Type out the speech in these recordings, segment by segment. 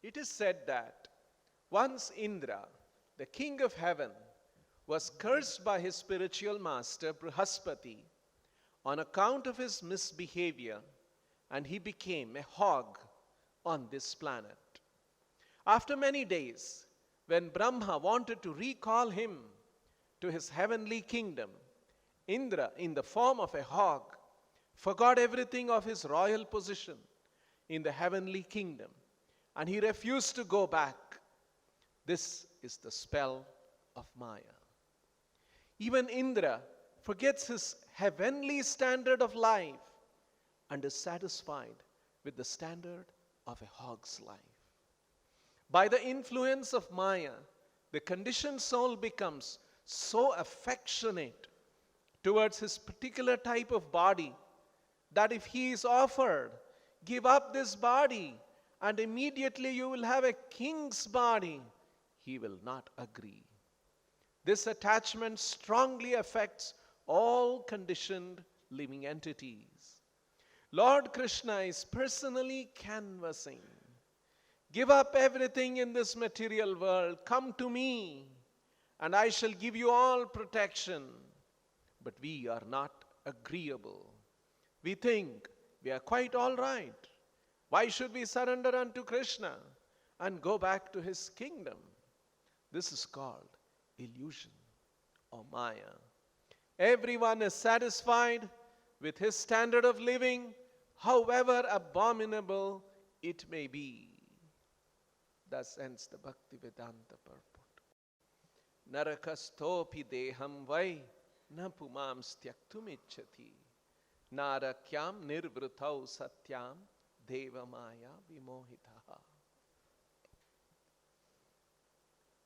It is said that once Indra, the king of heaven, was cursed by his spiritual master Brihaspati on account of his misbehavior, and he became a hog on this planet. After many days, when Brahma wanted to recall him to his heavenly kingdom, Indra, in the form of a hog, forgot everything of his royal position in the heavenly kingdom, and he refused to go back. This is the spell of Maya. Even Indra forgets his heavenly standard of life and is satisfied with the standard of a hog's life. By the influence of Maya, the conditioned soul becomes so affectionate towards his particular type of body that if he is offered, give up this body and immediately you will have a king's body, he will not agree. This attachment strongly affects all conditioned living entities. Lord Krishna is personally canvassing. Give up everything in this material world. Come to me and I shall give you all protection. But we are not agreeable. We think we are quite all right. Why should we surrender unto Krishna and go back to his kingdom? This is called illusion or Maya. Everyone is satisfied with his standard of living, however abominable it may be. Thus ends the Bhaktivedanta purport. Narakastopi deham vai na pumam styaktum ichchati narakyam nirvrutau satyam devamaya vimohitaha.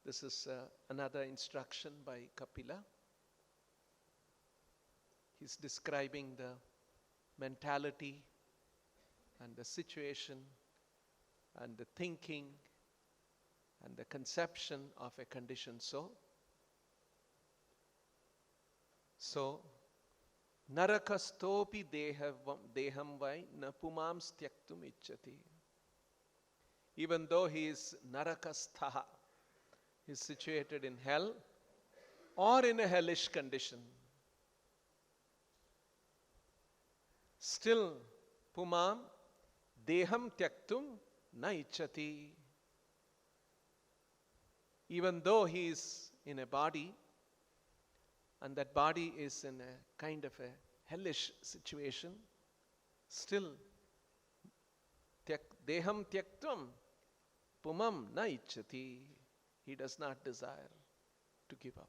This is another instruction by Kapila. He's describing the mentality and the situation and the thinking and the conception of a conditioned soul. So, narakastopi deham vai na pumam styaktum ichchati. Even though he is narakastha, he is situated in hell or in a hellish condition, still pumam deham tyaktum na ichchati. Even though he is in a body, and that body is in a kind of a hellish situation, still deham tyaktum pumam na ichchati. He does not desire to give up.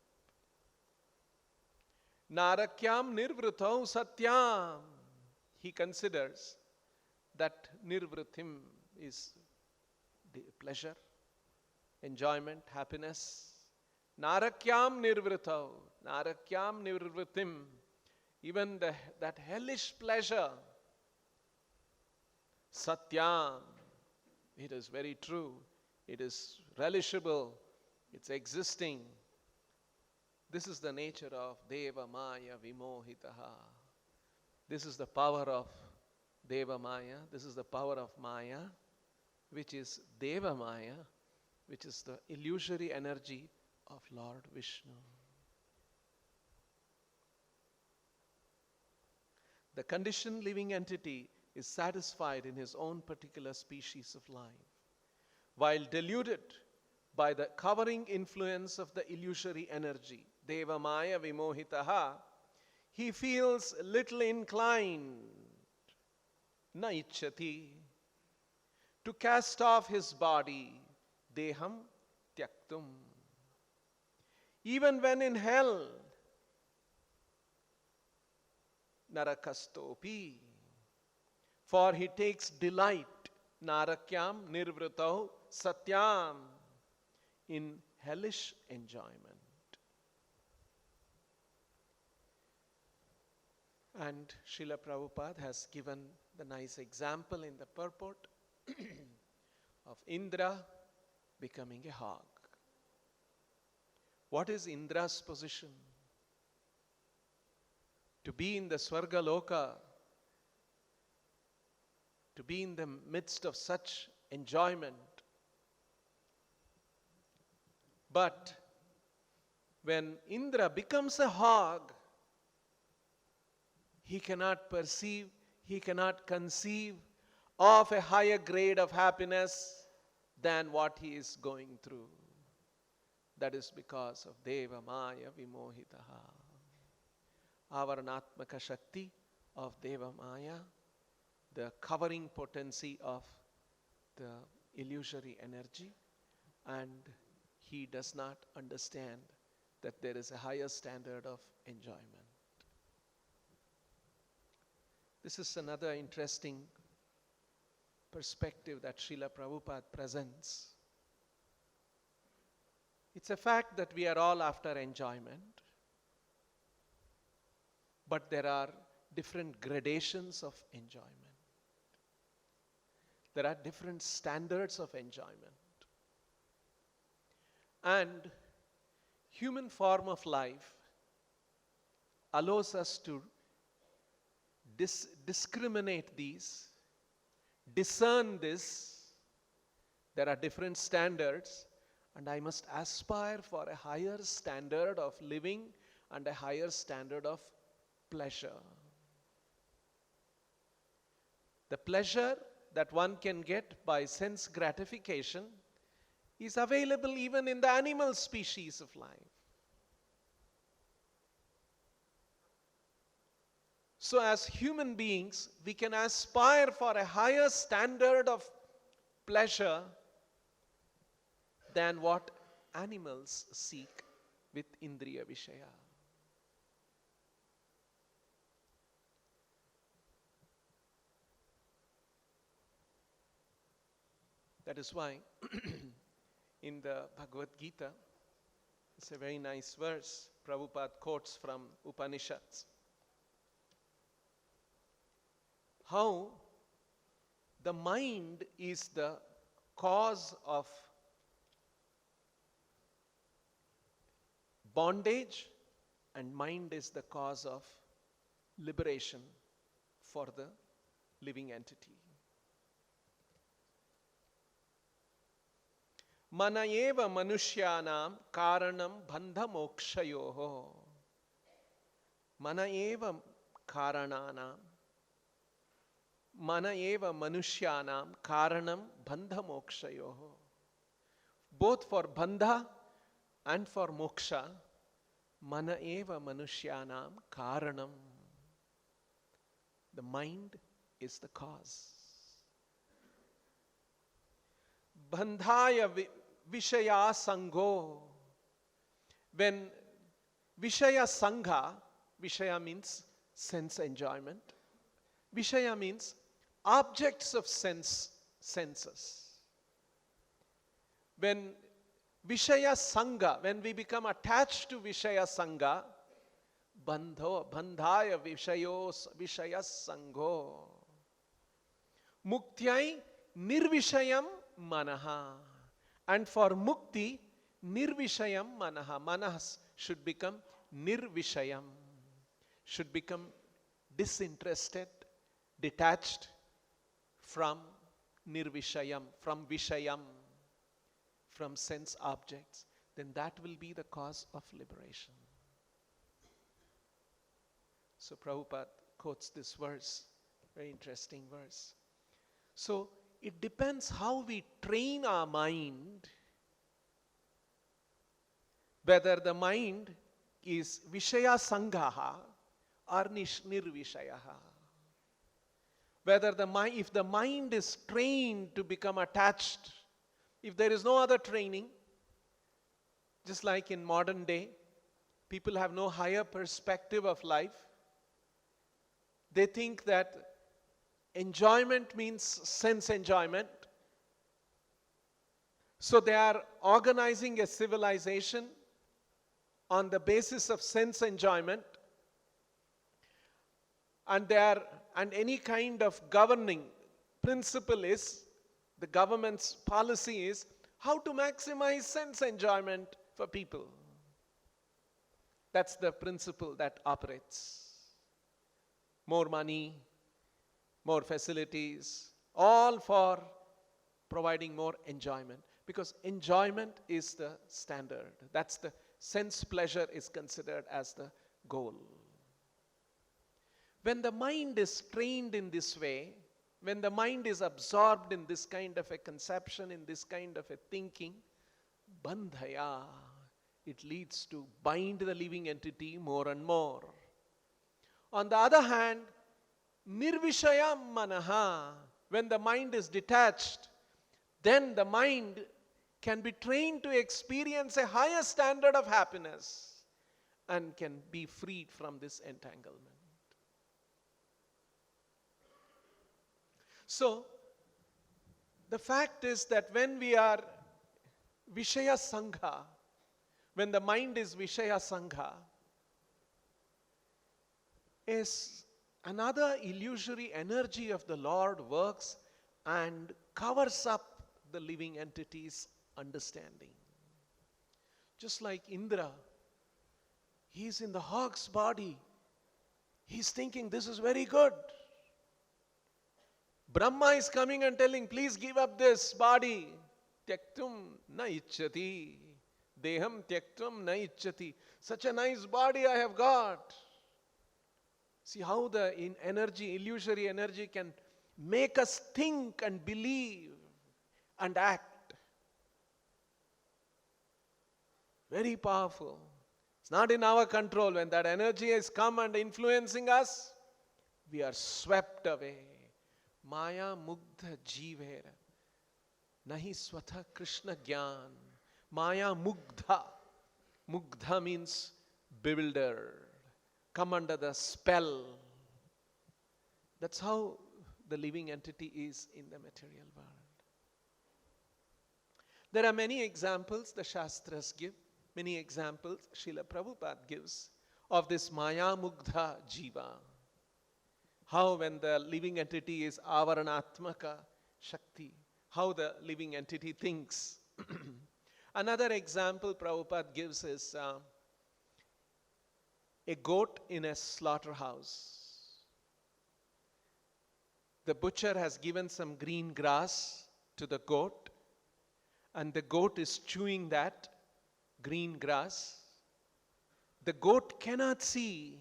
Narakyam nirvrutau satyam. He considers that nirvrutim is pleasure, enjoyment, happiness. Narakyam nirvrutau. Narakyam nirvrutim. Even that hellish pleasure. Satyam. It is very true. It is relishable. It's existing. This is the nature of Deva Maya Vimohitaha. This is the power of Deva Maya. This is the power of Maya, which is Deva Maya, which is the illusory energy of Lord Vishnu. The conditioned living entity is satisfied in his own particular species of life, while deluded by the covering influence of the illusory energy, Deva Maya Vimohitaha, he feels little inclined, na ichchati, to cast off his body, deham tyaktum. Even when in hell, narakastopi, for he takes delight, narakyam nirvrutau satyam, in hellish enjoyment. And Srila Prabhupada has given the nice example in the purport of Indra becoming a hog. What is Indra's position? To be in the Swarga Loka, to be in the midst of such enjoyment, But when Indra becomes a hog, he cannot perceive, he cannot conceive of a higher grade of happiness than what he is going through. That is because of Deva Maya Vimohitaha. Avaranatmaka Shakti of Deva Maya, the covering potency of the illusory energy, and he does not understand that there is a higher standard of enjoyment. This is another interesting perspective that Srila Prabhupada presents. It's a fact that we are all after enjoyment, but there are different gradations of enjoyment. There are different standards of enjoyment. And human form of life allows us to discriminate these, discern this. There are different standards, and I must aspire for a higher standard of living and a higher standard of pleasure. The pleasure that one can get by sense gratification is available even in the animal species of life. So as human beings, we can aspire for a higher standard of pleasure than what animals seek with Indriya Vishaya. That is why in the Bhagavad Gita, it's a very nice verse Prabhupada quotes from Upanishads. How the mind is the cause of bondage and mind is the cause of liberation for the living entity. Mana eva manushyanam karanam bandha mokshayoho. Mana eva karananam. Mana eva manushyanam karanam bandha mokshayoho. Both for bandha and for moksha, mana eva manushyanam karanam. The mind is the cause. Bandhaya Vishaya Sangho. When Vishaya Sangha, Vishaya means sense enjoyment. Vishaya means objects of senses. When Vishaya Sangha, when we become attached to Vishaya Sangha, bandhaya Vishaya Sangho. Muktyai nirvishayam manaha. And for mukti, nirvishayam manaha. Manas should become nirvishayam. Should become disinterested, detached from nirvishayam, from vishayam, from sense objects. Then that will be the cause of liberation. So Prabhupada quotes this verse, very interesting verse. So it depends how we train our mind, whether the mind is Vishaya Sanghaha or Nirvishayaha. Whether if the mind is trained to become attached, if there is no other training, just like in modern day, people have no higher perspective of life. They think that enjoyment means sense enjoyment. So they are organizing a civilization on the basis of sense enjoyment. And any kind of governing principle is, the government's policy is how to maximize sense enjoyment for people. That's the principle that operates. More money, more facilities, all for providing more enjoyment. Because enjoyment is the standard. That's the sense pleasure is considered as the goal. When the mind is trained in this way, when the mind is absorbed in this kind of a conception, in this kind of a thinking, bandhaya, it leads to bind the living entity more and more. On the other hand, nirvishaya manaha, when the mind is detached, then the mind can be trained to experience a higher standard of happiness and can be freed from this entanglement. So, the fact is that when we are Vishaya Sangha, when the mind is Vishaya Sangha, is another illusory energy of the Lord works and covers up the living entity's understanding. Just like Indra, he's in the hog's body. He's thinking, this is very good. Brahma is coming and telling, please give up this body. Tyaktum na icchati. Deham tyaktum na icchati. Such a nice body I have got. See how the illusory energy can make us think and believe and act. Very powerful. It's not in our control. When that energy has come and influencing us, we are swept away. Maya mugdha jivera. Nahi swatha Krishna gyan. Maya mugdha. Mugdha means bewildered. Come under the spell. That's how the living entity is in the material world. There are many examples the Shastras give. Many examples Srila Prabhupada gives of this Maya Mugdha Jiva. How when the living entity is avaranatmaka Shakti, how the living entity thinks. Another example Prabhupada gives is a goat in a slaughterhouse. The butcher has given some green grass to the goat, and the goat is chewing that green grass. The goat cannot see.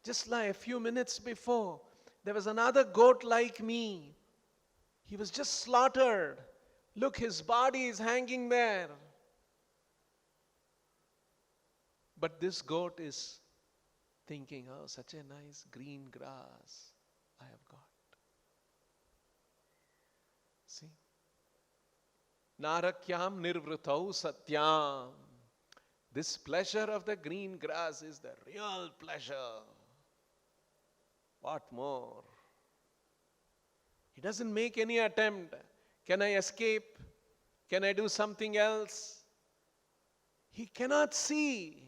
Just like a few minutes before, there was another goat like me. He was just slaughtered. Look, his body is hanging there. But this goat is thinking, oh, such a nice green grass I have got. See? Narakyam nirvrutau satyam. This pleasure of the green grass is the real pleasure. What more? He doesn't make any attempt. Can I escape? Can I do something else? He cannot see.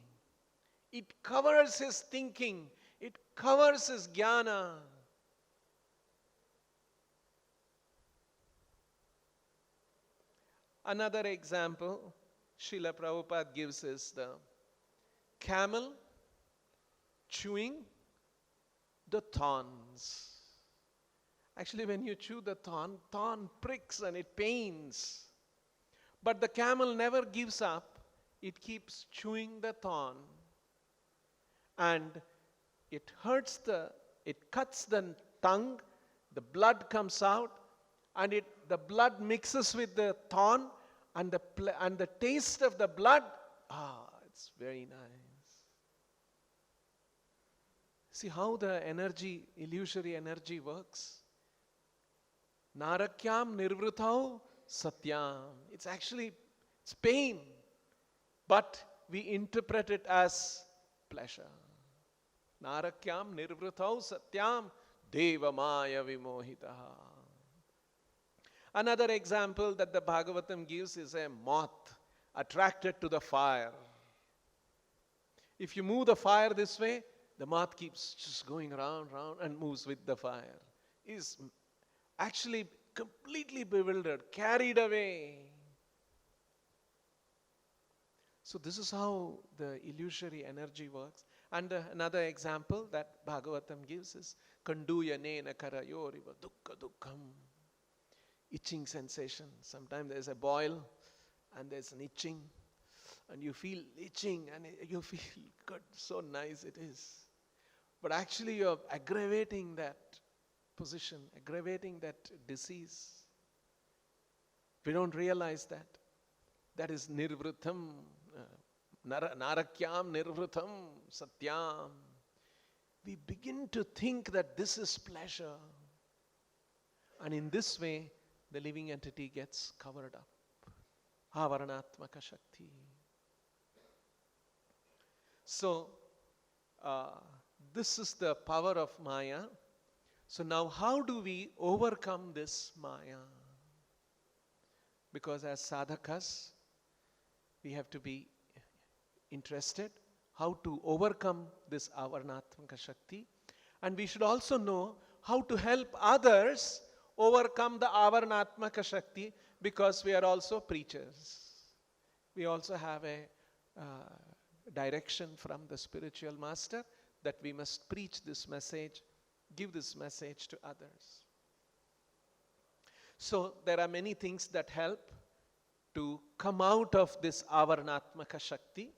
It covers his thinking. It covers his jnana. Another example Srila Prabhupada gives is the camel chewing the thorns. Actually, when you chew the thorn pricks and it pains. But the camel never gives up. It keeps chewing the thorn. And it cuts the tongue, the blood comes out, and the blood mixes with the thorn, and the taste of the blood, it's very nice. See how the illusory energy works? Narakyam nirvrutau satyam. It's pain, but we interpret it as pleasure. Narakyam nirvrutau satyam devamaya vimohitaha. Another example that the Bhagavatam gives is a moth attracted to the fire. If you move the fire this way, the moth keeps just going round and moves with the fire. Is actually completely bewildered, carried away. So this is how the illusory energy works. And another example that Bhagavatam gives is Kanduyanena karayoriva dukkha dukkham. itching sensation. Sometimes there's a boil and there's an itching, and you feel itching and you feel good, so nice it is. But actually you're aggravating that position, aggravating that disease. We don't realize that. That is nirvritam, narakyam nirvritam satyam. We begin to think that this is pleasure. And in this way, the living entity gets covered up. Avaranatmaka Shakti. So, this is the power of Maya. So now how do we overcome this Maya? Because as sadhakas, we have to be interested how to overcome this Avaranatmaka Shakti. And we should also know how to help others overcome the Avaranatmaka Shakti, because we are also preachers. We also have a direction from the spiritual master that we must preach this message, give this message to others. So there are many things that help to come out of this Avaranatmaka Shakti,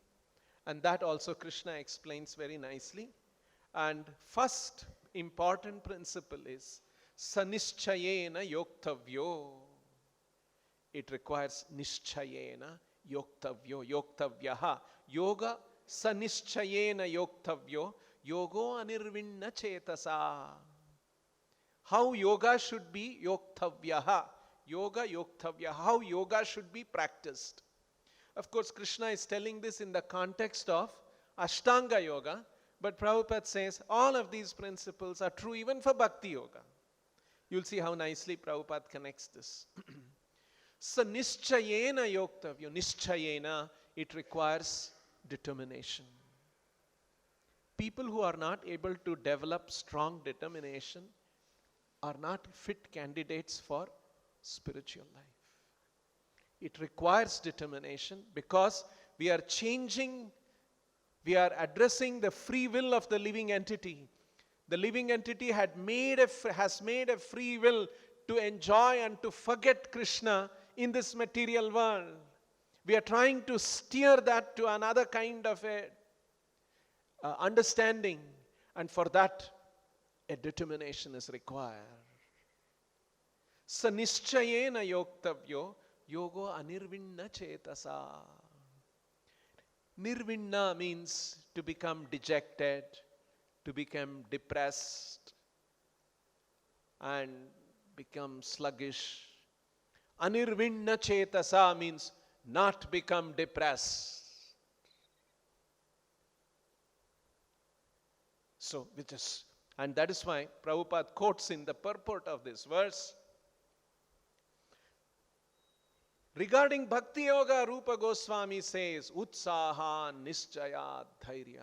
and that also Krishna explains very nicely. And first important principle is Sanischayena yoktavyo. It requires Nischayena yoktavyo, yoktavyaha. Yoga Sanischayena yoktavyo, yogo anirvinna chetasa. How yoga should be yoktavyaha. Yoga yoktavyaha. How yoga should be practiced. Of course, Krishna is telling this in the context of Ashtanga Yoga, but Prabhupada says all of these principles are true even for Bhakti Yoga. You'll see how nicely Prabhupada connects this. So, Nischayena Yoktavyo. Nischayena, it requires determination. People who are not able to develop strong determination are not fit candidates for spiritual life. It requires determination because we are changing, we are addressing the free will of the living entity. The living entity has made a free will to enjoy and to forget Krishna in this material world. We are trying to steer that to another kind of a understanding, and for that a determination is required. Sanischayena yoktavyo yogo anirvinna chetasa. Nirvinna means to become dejected, to become depressed and become sluggish. Anirvinna chetasa means not become depressed. So, and that is why Prabhupada quotes in the purport of this verse, regarding Bhakti Yoga, Rupa Goswami says, Utsaha Nischayat Dhairyat.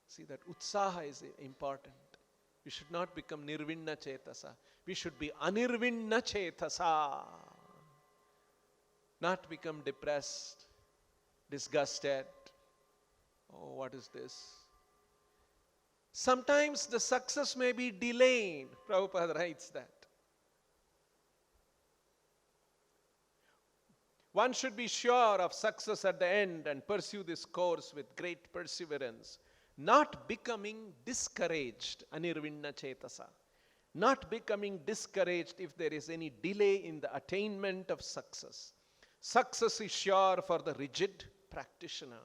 See, that Utsaha is important. We should not become Nirvinna Chetasa. We should be Anirvinna Chetasa. Not become depressed, disgusted. Oh, what is this? Sometimes the success may be delayed. Prabhupada writes that. One should be sure of success at the end and pursue this course with great perseverance. Not becoming discouraged, Anirvinna Chetasa. Not becoming discouraged if there is any delay in the attainment of success. Success is sure for the rigid practitioner.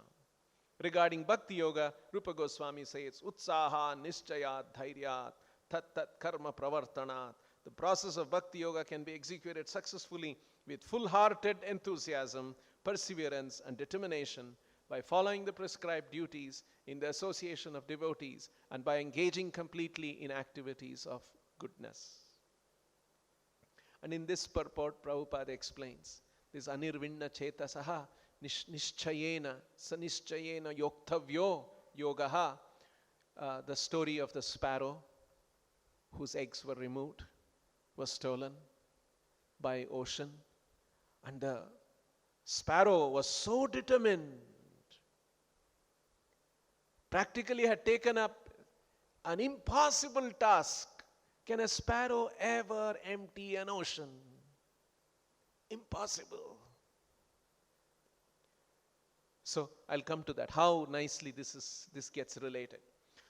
Regarding Bhakti Yoga, Rupa Goswami says, Utsaha Nischayat Dhairyat Tat Tat Karma Pravartanat. The process of Bhakti Yoga can be executed successfully with full-hearted enthusiasm, perseverance and determination by following the prescribed duties in the association of devotees and by engaging completely in activities of goodness. And in this purport, Prabhupada explains, this Anirvinna Chetasaha Nischayena Sanischayena Yoktavyo Yogaha, the story of the sparrow whose eggs were removed, was stolen by ocean, and the sparrow was so determined, practically had taken up an impossible task Can a sparrow ever empty an ocean? Impossible. So I'll come to that, how nicely this gets related.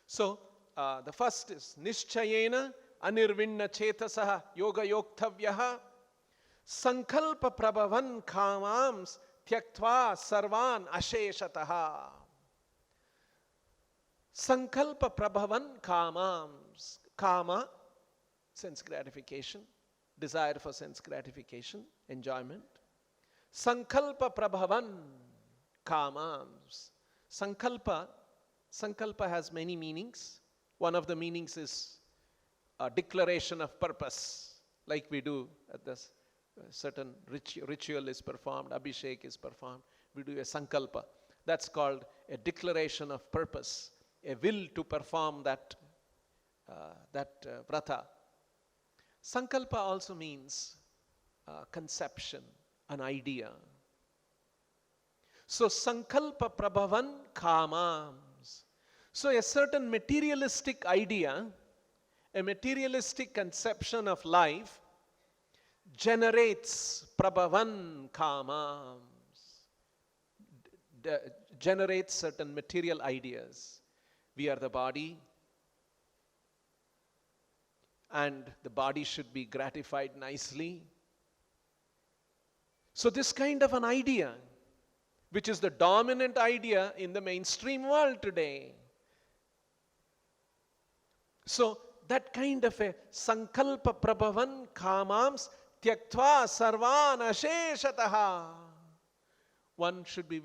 So the first is Nishchayena Anirvinna Chetasaha Yoga Yoktavyaha Sankalpa Prabhavan Kamams Tyaktva Sarvan Asheshataha. Sankalpa Prabhavan Kamams. Kama, sense gratification, desire for sense gratification, enjoyment. Sankalpa Prabhavan Kamams. Sankalpa has many meanings. One of the meanings is a declaration of purpose, like we do at this certain ritual is performed, Abhishek is performed, we do a sankalpa. That's called a declaration of purpose, a will to perform that vrata. Sankalpa also means conception, an idea. So sankalpa prabhavan kamams. So a certain materialistic idea, a materialistic conception of life generates prabhavan kamams, generates certain material ideas. We are the body, and the body should be gratified nicely. So this kind of an idea, which is the dominant idea in the mainstream world today. So that kind of a sankalpa prabhavan kamams tyaktva sarvan asheshataha. One should be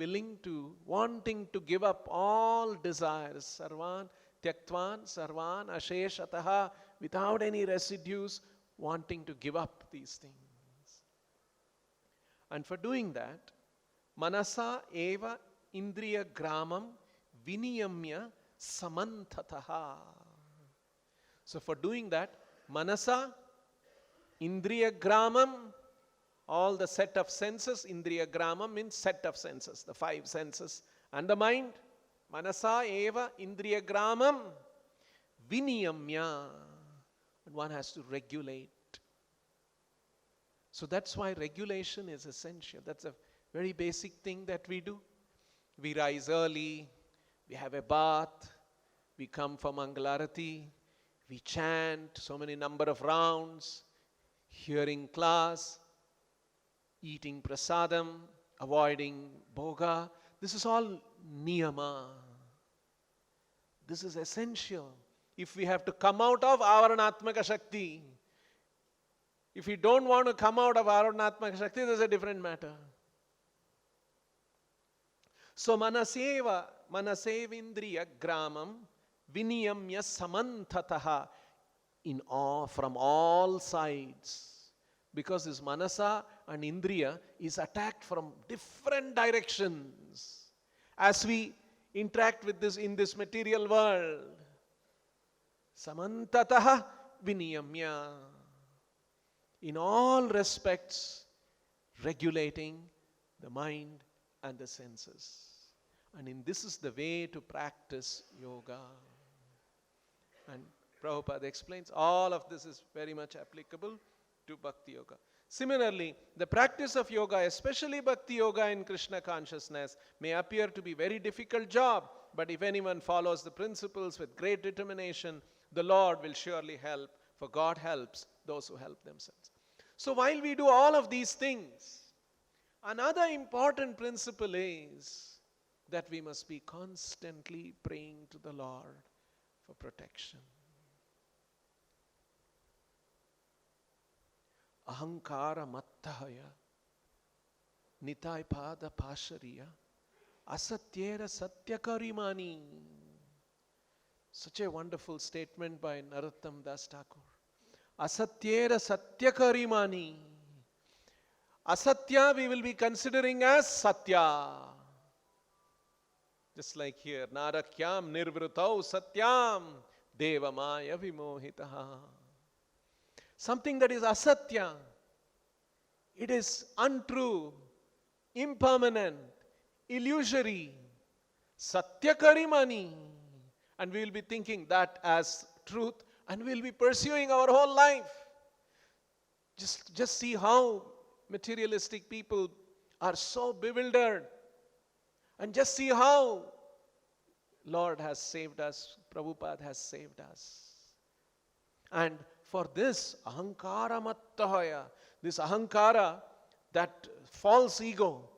wanting to give up all desires. Sarvan tyaktvan sarvan asheshataha, without any residues, wanting to give up these things. And for doing that, manasa eva indriya gramam viniyamya samantataha. So for doing that, manasa, indriya gramam, all the set of senses, indriya gramam means set of senses, the 5 senses, and the mind, manasa eva indriya gramam viniyamya. And one has to regulate. So that's why regulation is essential. That's a very basic thing that we do. We rise early, we have a bath, we come for Mangalarati, we chant so many number of rounds, hearing class, eating prasadam, avoiding bhoga. This is all niyama. This is essential. If we have to come out of avaranatmaka shakti, if we don't want to come out of avaranatmaka shakti, there's a different matter. So manasevindriya gramam viniyamya samantataha, from all sides. Because this manasa and indriya is attacked from different directions as we interact with this in this material world. Samantataha viniyamya. In all respects, regulating the mind and the senses. And this is the way to practice yoga. And Prabhupada explains all of this is very much applicable to Bhakti Yoga. Similarly, the practice of yoga, especially Bhakti Yoga in Krishna consciousness, may appear to be a very difficult job, but if anyone follows the principles with great determination, the Lord will surely help, for God helps those who help themselves. So while we do all of these things, another important principle is that we must be constantly praying to the Lord for protection. Ahankara mattahaya nitai pada pashariya asatyera satyakarimani. Such a wonderful statement by Narottam Das Thakur. Asatyera satyakarimani. Asatya we will be considering as satya. Just like here, narakyam nirvrutau satyam devamaya vimohitaha. Something that is asatya, it is untrue, impermanent, illusory, satyakarimani. And we will be thinking that as truth And we'll be pursuing our whole life. Just see how materialistic people are so bewildered. And just see how Lord has saved us, Prabhupada has saved us. And for this ahankara mattahaya, this ahankara, that false ego,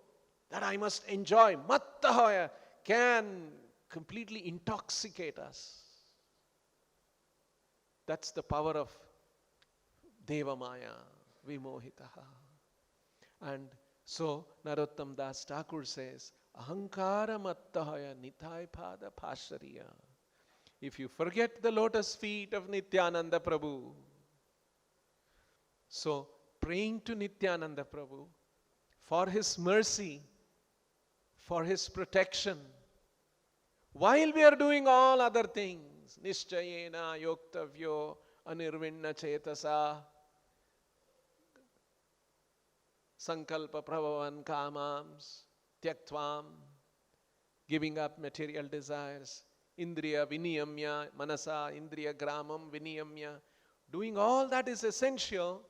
that I must enjoy, mattahaya, can completely intoxicate us. That's the power of Devamaya, Vimohitaha. And so Narottam Das Thakur says, ahankara mattahaya nitai pada phashariya. If you forget the lotus feet of Nityananda Prabhu, so praying to Nityananda Prabhu for his mercy, for his protection, while we are doing all other things, nishchayena yoktavyo anirvinna chetasa sankalpa prabhavan kamams tyaktvam, giving up material desires, indriya viniyamya manasa indriya gramam viniyamya, doing all that is essential,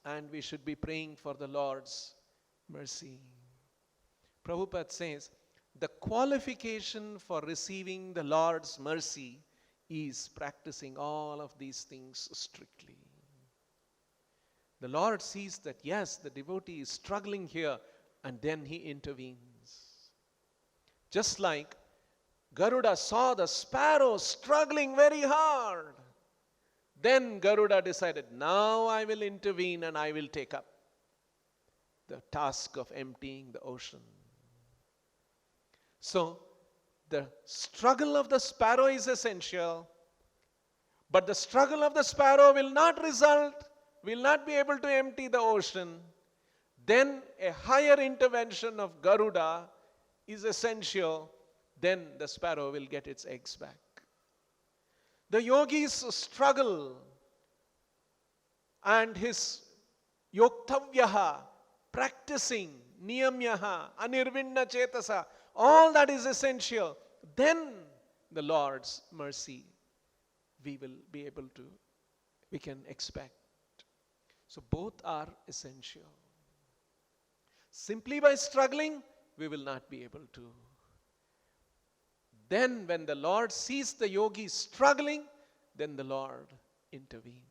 and we should be praying for the Lord's mercy. Prabhupada says, the qualification for receiving the Lord's mercy is practicing all of these things strictly. The Lord sees that, yes, the devotee is struggling here, and then he intervenes. Just like Garuda saw the sparrow struggling very hard. Then Garuda decided, now I will intervene and I will take up the task of emptying the ocean. So, the struggle of the sparrow is essential, but the struggle of the sparrow will not be able to empty the ocean. Then a higher intervention of Garuda is essential. Then the sparrow will get its eggs back. The yogi's struggle and his yoktavyaha, practicing, niyamyaha, anirvinna chetasa, all that is essential. Then the Lord's mercy we can expect. So both are essential. Simply by struggling, we will not be able to. Then when the Lord sees the yogi struggling, then the Lord intervenes.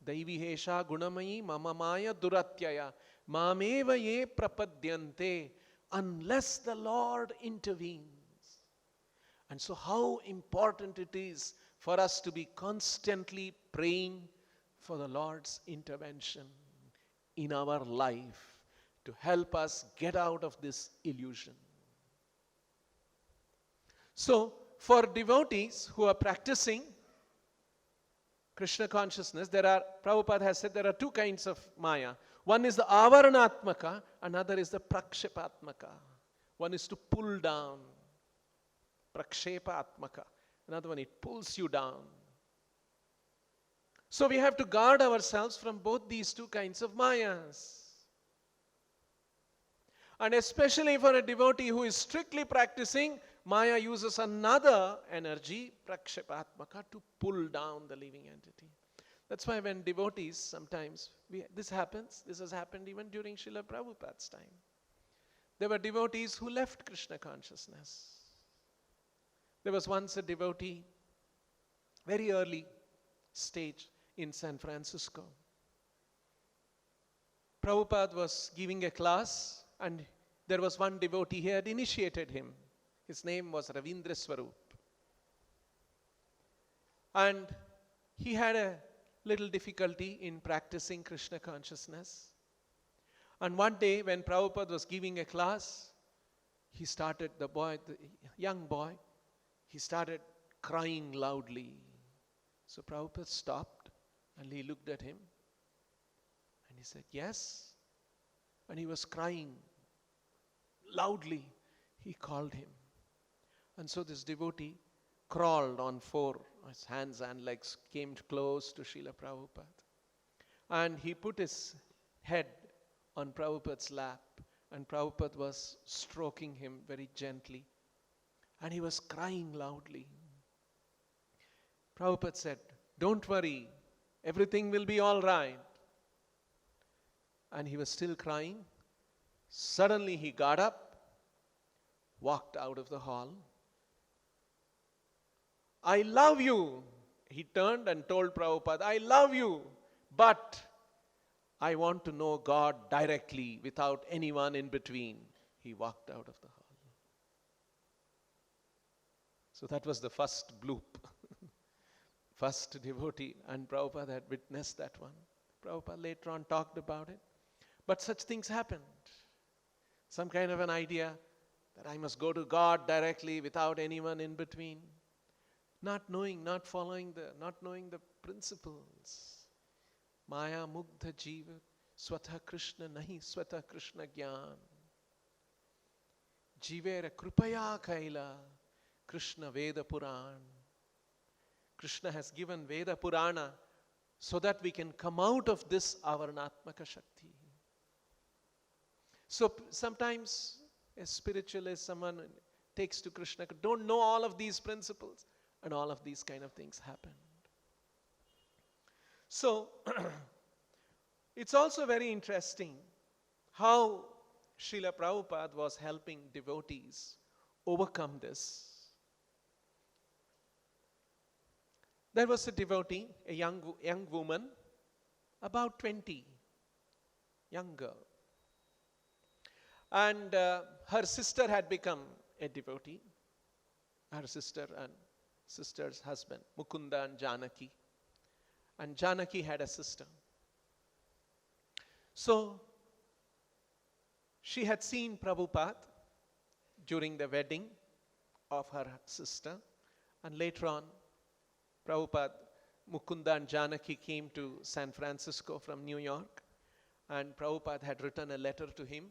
Daivihesha gunamayi mamamaya duratyaya mameva ye prapadyante, unless the Lord intervenes. And so how important it is for us to be constantly praying for the Lord's intervention in our life to help us get out of this illusion. So, for devotees who are practicing Krishna consciousness, Prabhupada has said there are two kinds of Maya. One is the avaranatmaka, another is the prakshepatmaka. One is to pull down, prakshepatmaka. Another one, it pulls you down. So we have to guard ourselves from both these two kinds of Mayas. And especially for a devotee who is strictly practicing, Maya uses another energy, prakshepatmaka, to pull down the living entity. That's why when devotees sometimes, this has happened even during Srila Prabhupada's time. There were devotees who left Krishna consciousness. There was once a devotee, very early stage in San Francisco. Prabhupada was giving a class, and there was one devotee, he had initiated him. His name was Ravindra Swarup. And he had a little difficulty in practicing Krishna consciousness. And one day when Prabhupada was giving a class, the young boy, he started crying loudly. So Prabhupada stopped and he looked at him and he said, yes. And he was crying loudly. He called him. And so this devotee crawled on his hands and legs, came close to Srila Prabhupada. And he put his head on Prabhupada's lap, and Prabhupada was stroking him very gently. And he was crying loudly. Prabhupada said, "Don't worry, everything will be all right." And he was still crying. Suddenly he got up, walked out of the hall. "I love you." He turned and told Prabhupada, "I love you, but I want to know God directly without anyone in between." He walked out of the hall. So that was the first bloop. First devotee, and Prabhupada had witnessed that one. Prabhupada later on talked about it. But such things happened. Some kind of an idea that I must go to God directly without anyone in between. Not knowing, not knowing the principles. Maya mugdha jiva swatha Krishna nahi swatha Krishna gyan. Jivera krupaya kaila Krishna Veda Puran. Krishna has given Veda Purana so that we can come out of this Avarnatmaka Shakti. So sometimes a spiritualist, someone takes to Krishna, don't know all of these principles, and all of these kind of things happen. So it's also very interesting how Srila Prabhupada was helping devotees overcome this. There was a devotee, a young woman, about 20, young girl. And her sister had become a devotee. Her sister and sister's husband, Mukunda and Janaki. And Janaki had a sister. So she had seen Prabhupada during the wedding of her sister. And later on, Prabhupada, Mukunda and Janaki came to San Francisco from New York. And Prabhupada had written a letter to him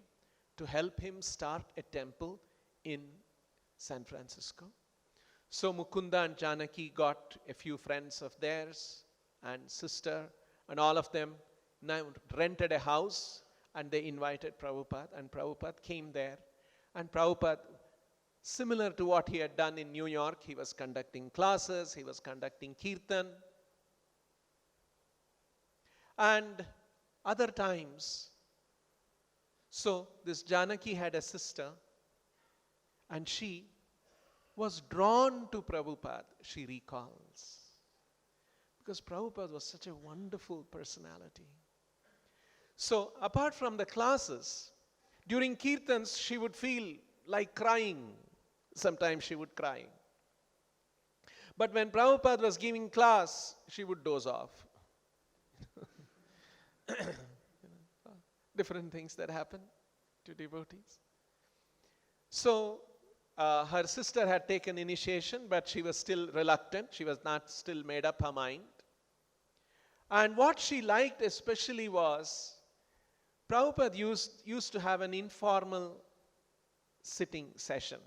to help him start a temple in San Francisco. So Mukunda and Janaki got a few friends of theirs and sister, and all of them now rented a house, and they invited Prabhupada, and Prabhupada came there. And Prabhupada, similar to what he had done in New York, he was conducting classes, he was conducting kirtan. And other times, so this Janaki had a sister, and she was drawn to Prabhupada, she recalls. Because Prabhupada was such a wonderful personality. So apart from the classes, during kirtans she would feel like crying. Sometimes she would cry. But when Prabhupada was giving class, she would doze off. Different things that happen to devotees. So her sister had taken initiation, but she was still reluctant. She was not still made up her mind. And what she liked especially was, Prabhupada used to have an informal sitting session.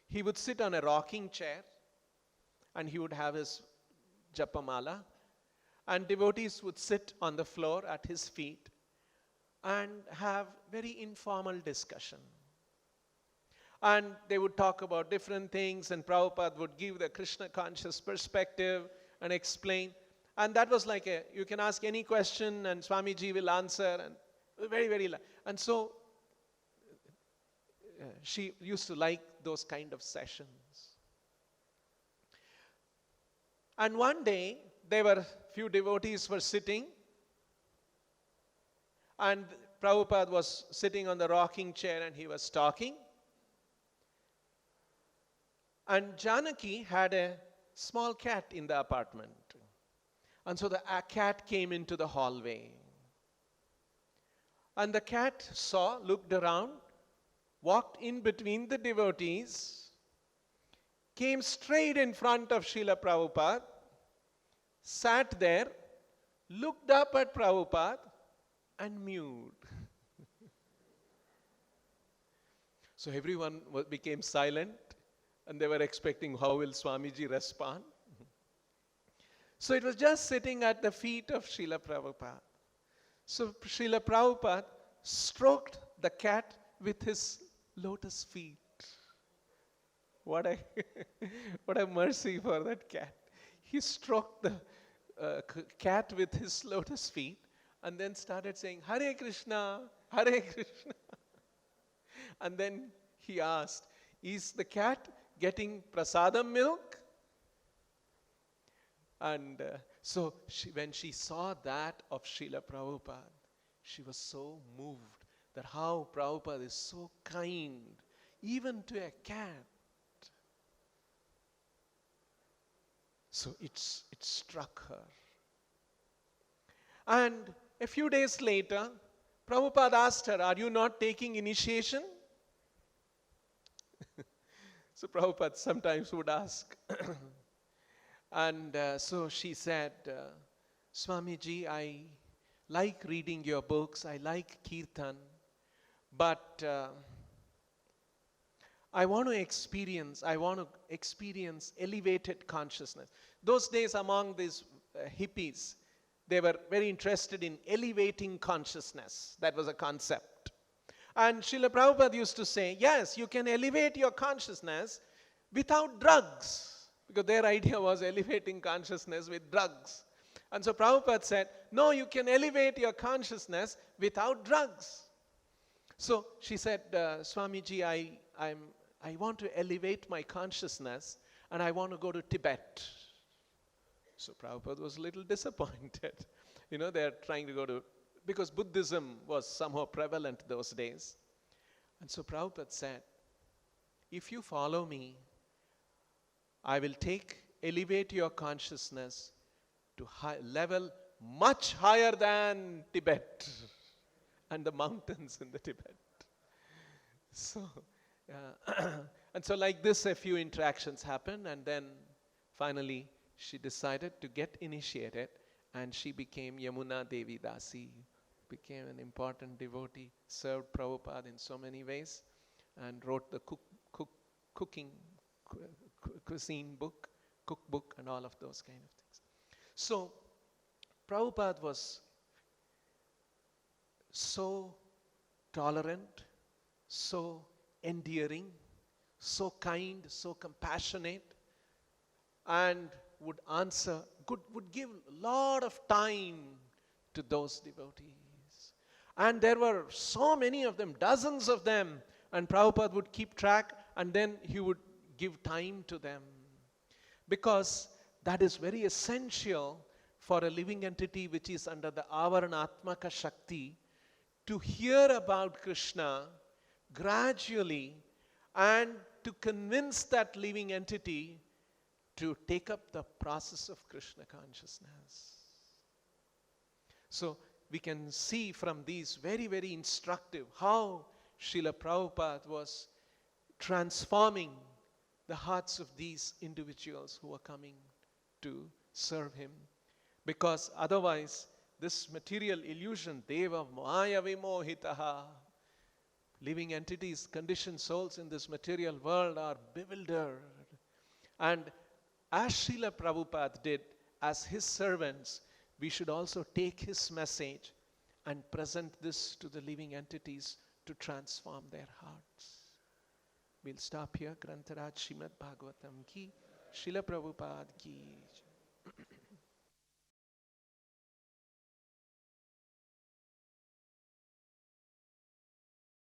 He would sit on a rocking chair and he would have his japamala, and devotees would sit on the floor at his feet and have very informal discussion. And they would talk about different things, and Prabhupada would give the Krishna conscious perspective and explain. And that was like you can ask any question and Swamiji will answer, and very. And so she used to like those kind of sessions. And one day, few devotees were sitting, and Prabhupada was sitting on the rocking chair and he was talking. And Janaki had a small cat in the apartment. And so the cat came into the hallway. And the cat looked around, walked in between the devotees, came straight in front of Srila Prabhupada, sat there, looked up at Prabhupada, and mewed. So everyone became silent, and they were expecting how will Swamiji respond. So it was just sitting at the feet of Srila Prabhupada. So Srila Prabhupada stroked the cat with his lotus feet. What a mercy for that cat. he stroked the cat with his lotus feet and then started saying, Hare Krishna, Hare Krishna. And then he asked, is the cat getting prasadam milk? And so when she saw that of Srila Prabhupada, she was so moved that how Prabhupada is so kind, even to a cat. So it struck her. And a few days later, Prabhupada asked her, are you not taking initiation? So Prabhupada sometimes would ask. And so she said, Swamiji, I like reading your books, I like kirtan, but I want to experience elevated consciousness. Those days among these hippies, they were very interested in elevating consciousness. That was a concept. And Srila Prabhupada used to say, yes, you can elevate your consciousness without drugs. Because their idea was elevating consciousness with drugs. And so Prabhupada said, no, you can elevate your consciousness without drugs. So she said, Swamiji, I want to elevate my consciousness and I want to go to Tibet. So Prabhupada was a little disappointed. They're trying to go to, because Buddhism was somehow prevalent those days. And so Prabhupada said, if you follow me, I will elevate your consciousness to level much higher than Tibet and the mountains in the Tibet. So, and so like this, a few interactions happened, and then finally she decided to get initiated, and she became Yamuna Devi Dasi, became an important devotee, served Prabhupada in so many ways, and wrote the cooking cuisine book, cookbook, and all of those kind of things. So Prabhupada was so tolerant, so endearing, so kind, so compassionate, and would give a lot of time to those devotees. And there were so many of them, dozens of them, and Prabhupada would keep track, and then he would give time to them. Because that is very essential for a living entity which is under the Avaranatmaka Shakti to hear about Krishna gradually and to convince that living entity to take up the process of Krishna consciousness. So we can see from these very, very instructive how Srila Prabhupada was transforming the hearts of these individuals who are coming to serve him. Because otherwise, this material illusion, deva maya vimohitaha, living entities, conditioned souls in this material world are bewildered. And as Srila Prabhupada did, as his servants, we should also take his message and present this to the living entities to transform their hearts. We'll stop here. Grantaraj Srimad Bhagavatam ki, Srila Prabhupada ki.